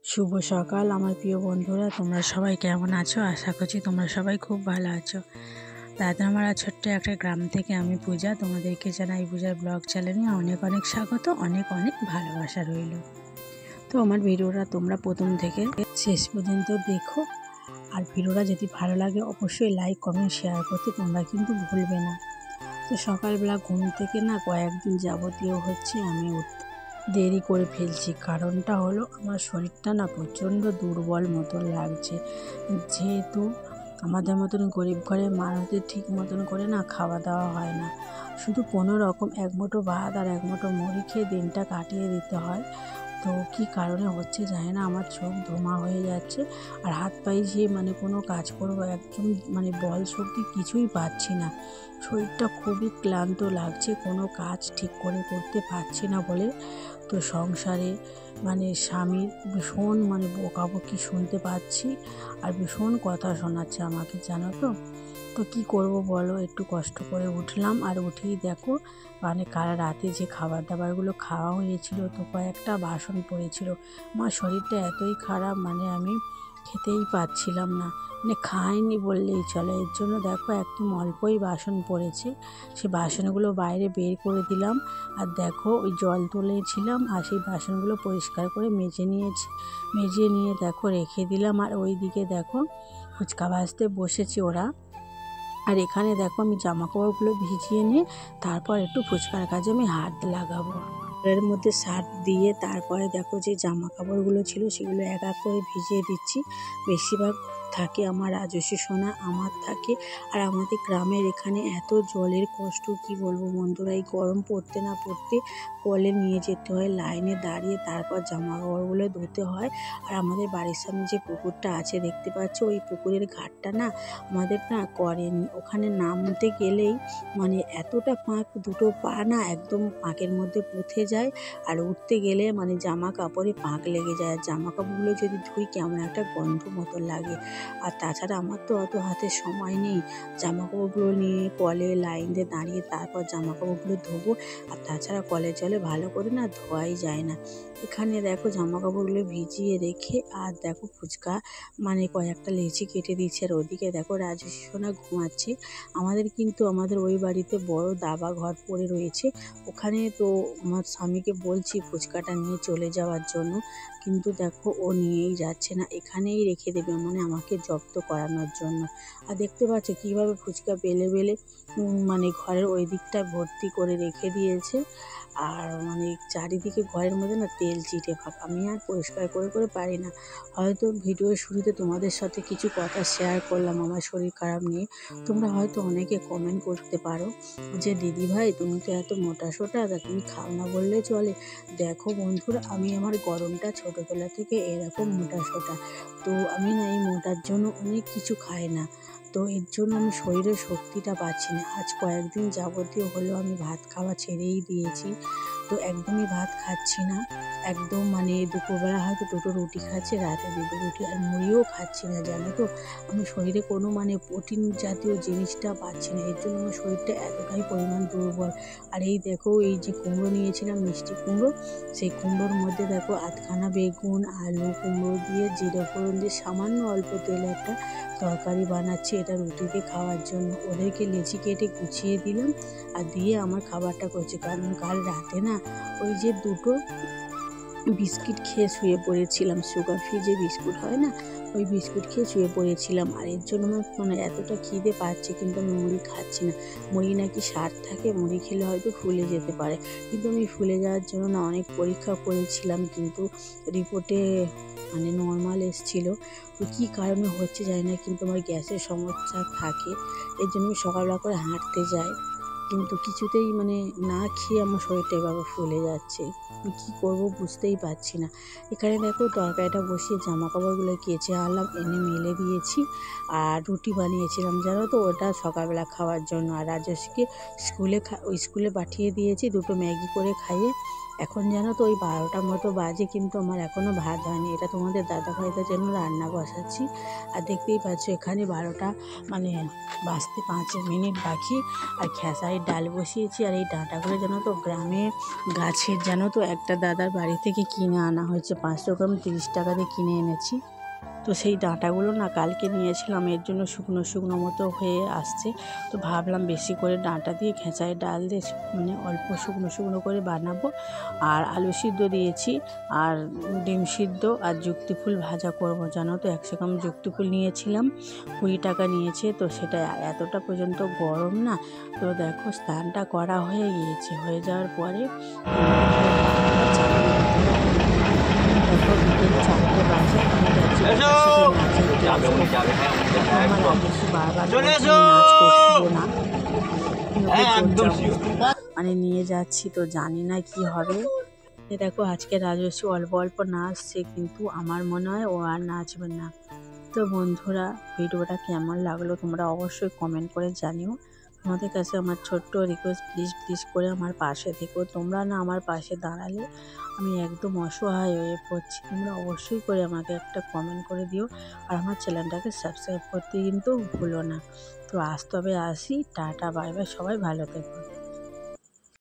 শুভ সকাল আমার প্রিয় বন্ধুরা, তোমরা সবাই কেমন আছো? আশা করছি তোমরা সবাই খুব ভালো আছো। রাধামারা ছোট্ট একটা গ্রাম থেকে আমি পূজা তোমাদেরকে জানাই পূজার ব্লগ চ্যানেলে অনেক অনেক স্বাগত, অনেক অনেক ভালোবাসা রইল। তো আমার ভিডিওটা তোমরা প্রথম থেকে শেষ পর্যন্ত দেখো, আর ভিডিওটা যদি ভালো লাগে অবশ্যই লাইক কমেন্ট শেয়ার করতে তোমরা কিন্তু ভুলবে না। তো সকালবেলা ঘুম থেকে না কয়েকদিন যাবতীয় হচ্ছে আমি দেরি করে ফেলছি। কারণটা হলো আমার শরীরটা না প্রচণ্ড দুর্বল মতন লাগছে, যেহেতু আমাদের মতন গরিব ঘরের মানুষদের ঠিক মতন করে না খাওয়া দাওয়া হয় না, শুধু কোনো রকম এক মুঠো ভাত আর এক মুঠো মুড়ি খেয়ে দিনটা কাটিয়ে দিতে হয়। তো কী কারণে হচ্ছে জানি না, আমার চোখ ধোঁয়া হয়ে যাচ্ছে আর হাত পায়ে যে কোনো কাজ করবো একদম বল শক্তি কিছুই পাচ্ছি না। শরীরটা খুবই ক্লান্ত লাগছে, কোনো কাজ ঠিক করে করতে পারছি না বলে। তো সংসারে স্বামীর ভীষণ বকাবকি শুনতে পাচ্ছি আর ভীষণ কথা শোনাচ্ছে আমাকে, জানো তো। তো কী করব বলো, একটু কষ্ট করে উঠলাম আর উঠেই দেখো কাল রাতে যে খাবার দাবারগুলো খাওয়া হয়েছিল তো কয়েকটা বাসন পড়েছিল। আমার শরীরটা এতই খারাপ আমি খেতেই পাচ্ছিলাম না, খাইনি বললেই চলে। এর জন্য দেখো একদম অল্পই বাসন পড়েছে, সে বাসনগুলো বাইরে বের করে দিলাম। আর দেখো ওই জল তুলেছিলাম আর সেই বাসনগুলো পরিষ্কার করে মেজে নিয়ে দেখো রেখে দিলাম। আর ওই দিকে দেখো ফুচকা ভাজতে বসেছি ওরা, আর এখানে দেখো আমি জামা কাপড়গুলো ভিজিয়ে নিয়ে তারপর একটু ফুচকার কাজে আমি হাত লাগাবো। এর মধ্যে সার্ফ দিয়ে তারপরে দেখো যে জামা কাপড়গুলো ছিল সেগুলো এক এক করে ভিজিয়ে দিচ্ছি। বেশিরভাগ থাকে আমার রাজস্বী সোনা, আমার থাকে। আর আমাদের গ্রামের এখানে এত জলের কষ্ট কি বলবো বন্ধুরা, এই গরম পড়তে না পড়তে কলে নিয়ে যেতে হয়, লাইনে দাঁড়িয়ে তারপর জামা কাপড়গুলো ধুতে হয়। আর আমাদের বাড়ির সামনে যে পুকুরটা আছে দেখতে পাচ্ছ, ওই পুকুরের ঘাটটা না আমাদের না করেনি। ওখানে নামতে গেলেই এতটা পাঁক, দুটো পা না একদম পাঁকের মধ্যে পুঁতে যায়, আর উঠতে গেলে জামা কাপড়ে পাঁক লেগে যায়। আর জামা কাপড়গুলো যদি ধুই কেমন একটা গন্ধ মতো লাগে। আর তাছাড়া আমার তো অত হাতে সময় নেই জামা কাপড়গুলো নিয়ে কলে লাইন দিয়ে দাঁড়িয়ে তারপর জামা কাপড়গুলো ধোবো। আর তাছাড়া কলের জলে ভালো করে না ধোয়াই যায় না। এখানে দেখো জামা কাপড়গুলো ভিজিয়ে রেখে আর দেখো ফুচকা কয়েকটা লেচি কেটে দিচ্ছে। আর ওদিকে দেখো রাজস্বী সোনা ঘুমাচ্ছে। আমাদের ওই বাড়িতে বড় দাবা ঘর পড়ে রয়েছে, ওখানে তো আমার স্বামীকে বলছি ফুচকাটা নিয়ে চলে যাওয়ার জন্য, কিন্তু দেখো ও নিয়েই যাচ্ছে না, এখানেই রেখে দেবে আমাকে জব্দ করানোর জন্য। আর দেখতে পাচ্ছ কীভাবে ফুচকা বেলে বেলে ঘরের ওই দিকটা ভর্তি করে রেখে দিয়েছে। আর চারিদিকে ঘরের মধ্যে না তেল চিটে ফাঁক, আমি আর পরিষ্কার করে করে পারি না। হয়তো ভিডিওর শুরুতে তোমাদের সাথে কিছু কথা শেয়ার করলাম আমার শরীর খারাপ নিয়ে। তোমরা হয়তো অনেকে কমেন্ট করতে পারো যে দিদি ভাই তুমি তো এত মোটা সোটা, তা তুমি খাও না বললে চলে। দেখো বন্ধুরা, আমি আমার গরমটা ছোটোবেলা থেকে এরকম মোটা সোটা, তো আমি না এই মোটার জন্য অনেক কিছু খাই না, তো এর জন্য আমি শরীরের শক্তিটা পাচ্ছি না। আজ কয়েকদিন যাবতীয় হলেও আমি ভাত খাওয়া ছেড়েই দিয়েছি, তো একদমই ভাত খাচ্ছি না একদম। দুপুরবেলা হয়তো দুটো রুটি খাচ্ছি, রাতে দুটো রুটি, আর মুড়িও খাচ্ছি না, জানো তো। আমি শরীরে কোনো প্রোটিন জাতীয় জিনিসটা পাচ্ছি না, এর জন্য আমার শরীরটা এতটাই পরিমাণ দুর্বল। আর এই দেখো এই যে কুমড়ো নিয়েছিলাম মিষ্টি কুমড়ো, সেই কুমড়োর মধ্যে দেখো আধখানা বেগুন আলু কুমড়ো দিয়ে জিরে ফোড়ন দিয়ে সামান্য অল্প তেলে একটা তরকারি বানাচ্ছি, এটা রুটিতে খাওয়ার জন্য। ওদেরকে লেচি কেটে গুছিয়ে দিলাম আর দিয়ে আমার খাবারটা করছি। কারণ কাল রাতে না ওই যে দুটো বিস্কিট খেয়ে শুয়ে পড়েছিলাম, সুগার ফ্রি যে বিস্কুট হয় না, ওই বিস্কুট খেয়ে শুয়ে পড়েছিলাম। আর এর জন্য আমার এতটা খিদে পাচ্ছে, কিন্তু আমি মুড়ি খাচ্ছি না। মুড়ি নাকি সার থাকে, মুড়ি খেলে হয়তো ফুলে যেতে পারে, কিন্তু আমি ফুলে যাওয়ার জন্য না অনেক পরীক্ষা করেছিলাম, কিন্তু রিপোর্টে নর্মাল এসেছিল। তো কী কারণে হচ্ছে জানি না, কিন্তু আমার গ্যাসের সমস্যা থাকে, এর জন্য আমি সকালবেলা করে হাঁটতে যাই, কিন্তু কিছুতেই না খেয়ে আমার শরীরটা এভাবে ফুলে যাচ্ছে। আমি কী করবো বুঝতেই পারছি না। এখানে দেখো তরকারিটা বসিয়ে জামা কাপড়গুলো কেচে আনলাম, এনে মেলে দিয়েছি। আর রুটি বানিয়েছিলাম জানো তো, ওটা সকালবেলা খাওয়ার জন্য। আর রাজস্বীকে স্কুলে পাঠিয়ে দিয়েছি, দুটো ম্যাগি করে খাইয়ে এখন জানো তো ওই 12টার মতো বাজে, কিন্তু আমার এখনও ভাত হয়নি। এটা তোমাদের দাদাভাইদের জন্য রান্না বসাচ্ছি। আর দেখতেই পাচ্ছ এখানে 12টা মানে বাজতে 5 মিনিট বাকি। আর খেসারির ডাল বসিয়েছি। আর এই ডাঁটাগুলো জানো তো গ্রামে গাছের জানো তো একটা দাদার বাড়ি থেকে কিনে আনা হয়েছে, 500 গ্রাম 30 টাকা দিয়ে কিনে এনেছি। তো সেই ডাঁটাগুলো না কালকে নিয়েছিলাম, এর জন্য শুকনো শুকনো মতো হয়ে আসছে। তো ভাবলাম বেশি করে ডাঁটা দিয়ে খেঁচায় ডাল দিয়ে মানে অল্প শুকনো শুকনো করে বানাবো। আর আলু সিদ্ধ দিয়েছি, আর ডিম সিদ্ধ আর যুক্তি ফুল ভাজা করবো। জানো তো 100 গ্রাম যুক্তি ফুল নিয়েছিলাম, 20 টাকা নিয়েছে। তো সেটা এতটা পর্যন্ত গরম না। তো দেখো স্নানটা করা হয়ে গিয়েছে, হয়ে যাওয়ার পরে দেখো বিকেল 4টে বাজে। আমি যাচ্ছি মানে নিয়ে যাচ্ছি, তো জানি না কি হবে। দেখো আজকে রাজস্বী অল্প অল্প নাচছে, কিন্তু আমার মনে হয় ও আর নাচবে না। তো বন্ধুরা ভিডিওটা কেমন লাগলো তোমরা অবশ্যই কমেন্ট করে জানিও। তোমাদের কাছে আমার ছোট্ট রিকোয়েস্ট, প্লিজ প্লিজ করে আমার পাশে থেকো। তোমরা না আমার পাশে দাঁড়ালে আমি একদম অসহায় হয়ে পড়ছি। তোমরা অবশ্যই করে আমাকে একটা কমেন্ট করে দিও। আর আমার চ্যানেলটাকে সাবস্ক্রাইব করতে কিন্তু ভুলো না। তো আজ তবে আসি, টাটা বাই বাই, সবাই ভালো থেকো।